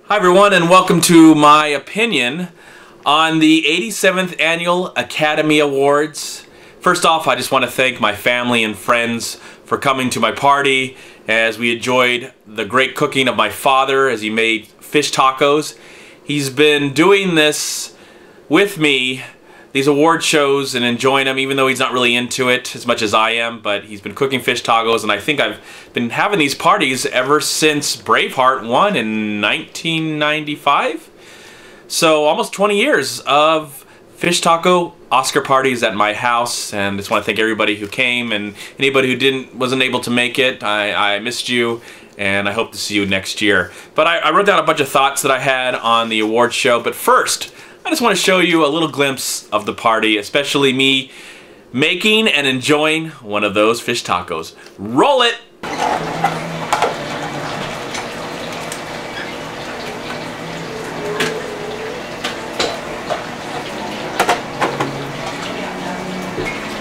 Hi everyone, and welcome to my opinion on the 87th Annual Academy Awards. First off, I just want to thank my family and friends for coming to my party as we enjoyed the great cooking of my father as he made fish tacos. He's been doing this with me, these award shows, and enjoying them, even though he's not really into it as much as I am, but he's been cooking fish tacos, and I think I've been having these parties ever since Braveheart won in 1995. So almost 20 years of fish taco Oscar parties at my house, and I just want to thank everybody who came, and anybody who wasn't able to make it. I missed you, and I hope to see you next year. But I wrote down a bunch of thoughts that I had on the award show, but first, I just want to show you a little glimpse of the party, especially me making and enjoying one of those fish tacos. Roll it!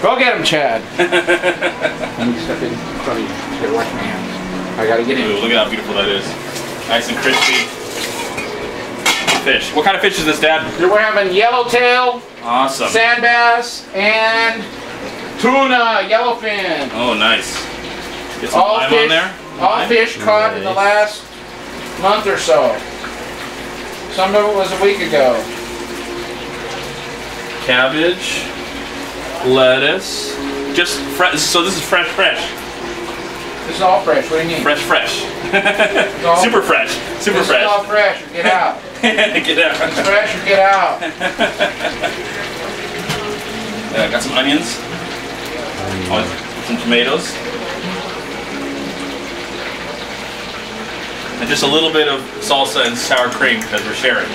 Go get him, Chad. Let me step in front of you. Just gotta wash my hands. I gotta get in. Ooh, look at how beautiful that is. Nice and crispy. Fish. What kind of fish is this, Dad? Here we're having yellowtail, Awesome. sand bass, and tuna, yellowfin. Oh, nice. Get some All lime fish, on there. all fish caught in the last month or so. Some of it was a week ago. Cabbage, lettuce. Just fresh. So this is fresh. This is all fresh. What do you mean? Fresh. Super fresh. Super This fresh. is all fresh. Get out. Get out. It's fresh or get out. Got some onions. Some tomatoes. And just a little bit of salsa and sour cream because we're sharing.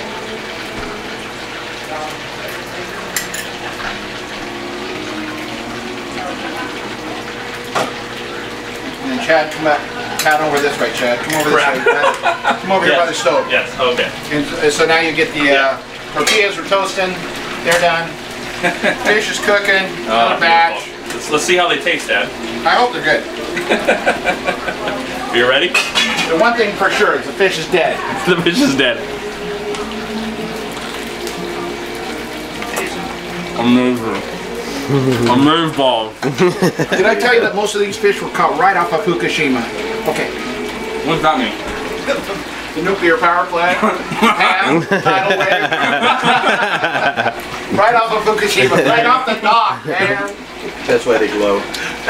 And then Chad, come back. Chad, over this way, Chad. Come over this way. Come over here by the stove. Yes, okay. And so now you get the tortillas are toasting. They're done. Fish is cooking. Another batch. Let's see how they taste, Dad. I hope they're good. Are you ready? The one thing for sure is the fish is dead. The fish is dead. Amazing. Amazing balls. Did I tell you that most of these fish were caught right off of Fukushima? Okay. What's that mean? The nuclear power plant. Tidal wave. Right off of Fukushima. Right off the dock, man. That's why they glow.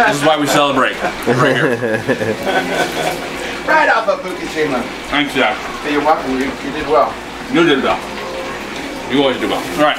This is why we celebrate. Right here. Right off of Fukushima. Thanks, Dad. Hey, you're welcome. You did well. You did well. You always do well. All right.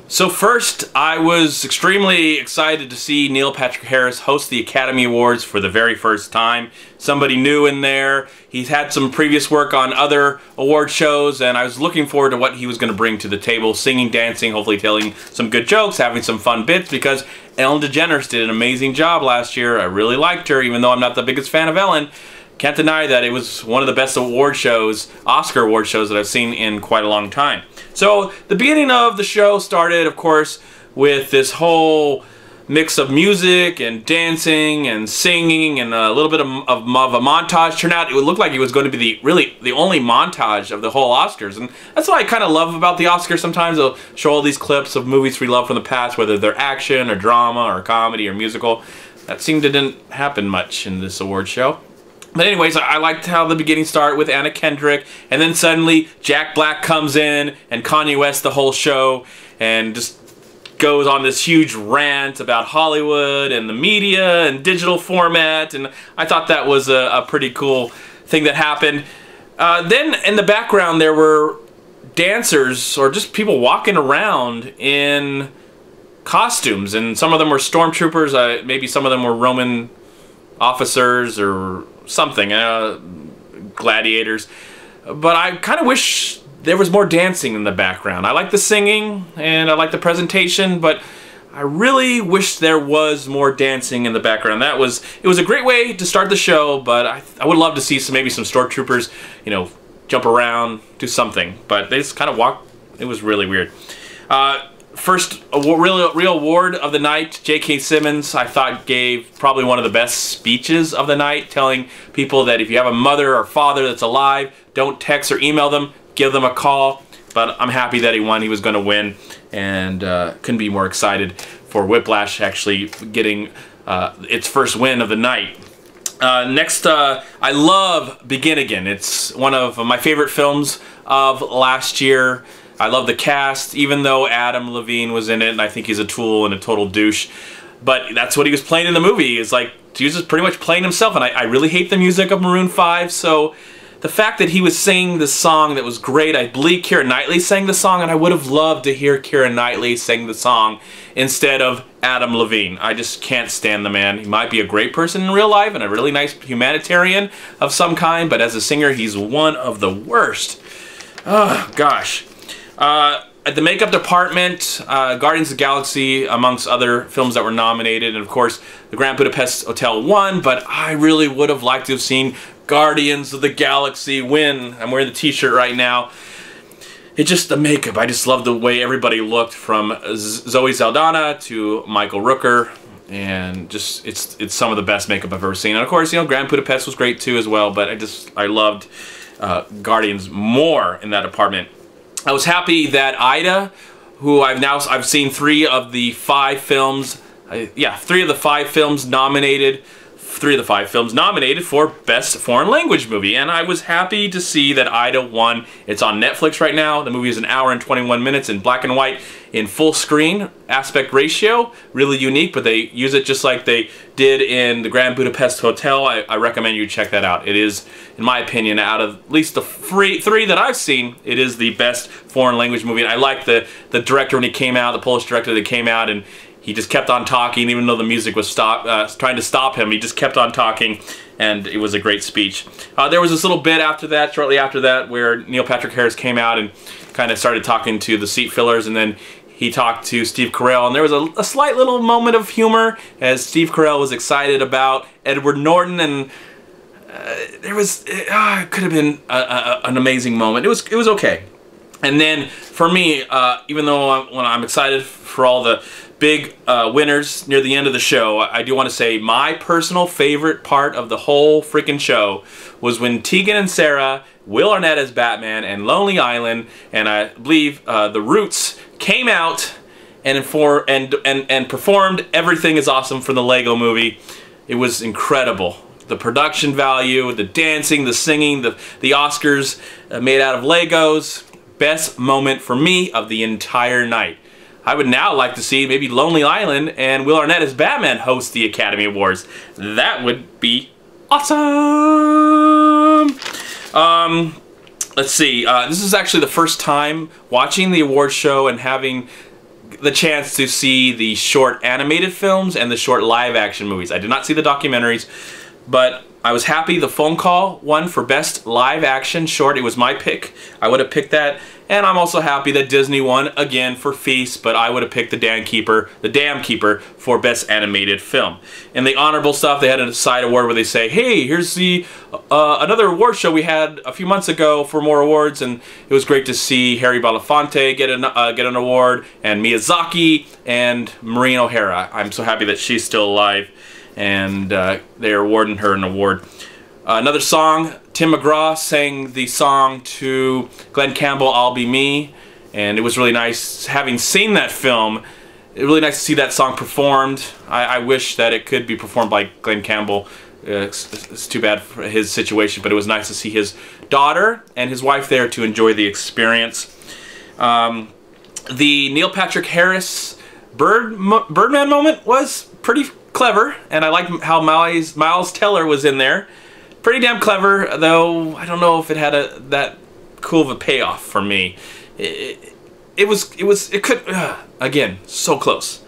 So first, I was extremely excited to see Neil Patrick Harris host the Academy Awards for the very first time. Somebody new in there. He's had some previous work on other award shows, and I was looking forward to what he was going to bring to the table. Singing, dancing, hopefully telling some good jokes, having some fun bits, because Ellen DeGeneres did an amazing job last year. I really liked her, even though I'm not the biggest fan of Ellen. Can't deny that it was one of the best award shows, Oscar award shows, that I've seen in quite a long time. So the beginning of the show started, of course, with this whole mix of music and dancing and singing and a little bit of a montage. Turned out it would look like it was going to be the only montage of the whole Oscars, and that's what I kind of love about the Oscars. Sometimes they'll show all these clips of movies we love from the past, whether they're action or drama or comedy or musical. That seemed to didn't happen much in this award show. But anyways, I liked how the beginning started with Anna Kendrick, and then suddenly Jack Black comes in and Kanye West the whole show and just goes on this huge rant about Hollywood and the media and digital format, and I thought that was a pretty cool thing that happened. Then in the background there were dancers or just people walking around in costumes, and some of them were stormtroopers, maybe some of them were Roman officers or something, gladiators, but I kind of wish there was more dancing in the background. I like the singing and I like the presentation, but I really wish there was more dancing in the background. It was a great way to start the show, but I would love to see maybe some stormtroopers, you know, jump around, do something, but they just kind of walked. It was really weird. First real award of the night, J.K. Simmons, I thought gave probably one of the best speeches of the night, telling people that if you have a mother or father that's alive, don't text or email them, give them a call. But I'm happy that he won. He was going to win, and couldn't be more excited for Whiplash actually getting its first win of the night. Next, I love Begin Again. It's one of my favorite films of last year. I love the cast, even though Adam Levine was in it, and I think he's a tool and a total douche. But that's what he was playing in the movie. It's like, he was just pretty much playing himself, and I really hate the music of Maroon 5, so the fact that he was singing this song that was great, I believe Keira Knightley sang the song, and I would have loved to hear Keira Knightley sing the song instead of Adam Levine. I just can't stand the man. He might be a great person in real life and a really nice humanitarian of some kind, but as a singer, he's one of the worst. Oh, gosh. At the makeup department, Guardians of the Galaxy, amongst other films that were nominated, and of course, the Grand Budapest Hotel won, but I really would have liked to have seen Guardians of the Galaxy win. I'm wearing the t-shirt right now. It's just the makeup. I just love the way everybody looked, from Zoe Saldana to Michael Rooker, and just it's some of the best makeup I've ever seen. And of course, you know, Grand Budapest was great too as well, but I loved Guardians more in that department. I was happy that Ida, who I've seen 3 of the 5 films, 3 of the 5 films nominated. 3 of the 5 films nominated for Best Foreign Language Movie, and I was happy to see that Ida won. It's on Netflix right now. The movie is 1 hour and 21 minutes in black and white in full screen aspect ratio. Really unique, but they use it just like they did in the Grand Budapest Hotel. I recommend you check that out. It is, in my opinion, out of at least the 3 that I've seen, it is the best foreign language movie. And I like the director when he came out, the Polish director that came out, and he just kept on talking, even though the music was trying to stop him. He just kept on talking, and it was a great speech. There was this little bit after that, shortly after that, where Neil Patrick Harris came out and kind of started talking to the seat fillers, and then he talked to Steve Carell, and there was a slight little moment of humor as Steve Carell was excited about Edward Norton, and it could have been an amazing moment. It was okay. And then for me, even though when I'm excited for all the big winners near the end of the show, I do want to say my personal favorite part of the whole freaking show was when Tegan and Sarah, Will Arnett as Batman, and Lonely Island, and I believe the Roots came out and performed Everything is Awesome for the Lego Movie. It was incredible. The production value, the dancing, the singing, the Oscars made out of Legos. Best moment for me of the entire night. I would now like to see maybe Lonely Island and Will Arnett as Batman host the Academy Awards. That would be awesome! Let's see. This is actually the first time watching the award show and having the chance to see the short animated films and the short live action movies. I did not see the documentaries, but I was happy the Phone Call won for Best Live Action Short. It was my pick. I would have picked that. And I'm also happy that Disney won again for Feast, but I would have picked The Dam Keeper for Best Animated Film. In the honorable stuff, they had a side award where they say, hey, here's the another award show we had a few months ago for more awards, and it was great to see Harry Belafonte get an award, and Miyazaki, and Maureen O'Hara. I'm so happy that she's still alive, and they're awarding her an award. Another song, Tim McGraw sang the song to Glenn Campbell, I'll Be Me, and it was really nice having seen that film. It was really nice to see that song performed. I wish that it could be performed by Glenn Campbell. It's too bad for his situation, but it was nice to see his daughter and his wife there to enjoy the experience. The Neil Patrick Harris Birdman moment was pretty clever, and I like how Miles Teller was in there. Pretty damn clever, though I don't know if it had that cool of a payoff for me. It could, again, so close.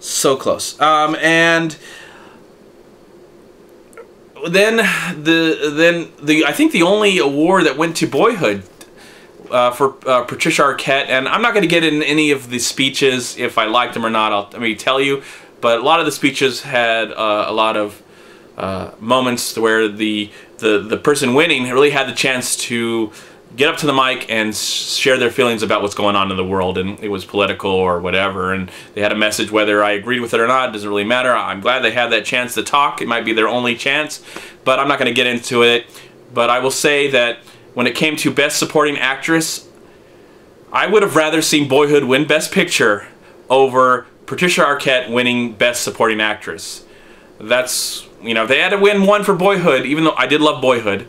So close. And then I think the only award that went to Boyhood for Patricia Arquette, and I'm not going to get in any of the speeches if I liked them or not. I'll tell you, but a lot of the speeches had a lot of moments where the person winning really had the chance to get up to the mic and share their feelings about what's going on in the world, and it was political or whatever, and they had a message. Whether I agreed with it or not, it doesn't really matter. I'm glad they had that chance to talk. It might be their only chance, but I'm not going to get into it. But I will say that when it came to Best Supporting Actress, I would have rather seen Boyhood win Best Picture over Patricia Arquette winning Best Supporting Actress. That's, you know, they had to win one for Boyhood, even though I did love Boyhood.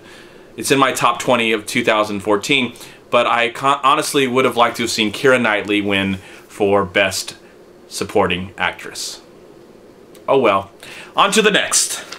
It's in my top 20 of 2014, but I honestly would have liked to have seen Keira Knightley win for Best Supporting Actress. Oh well. On to the next.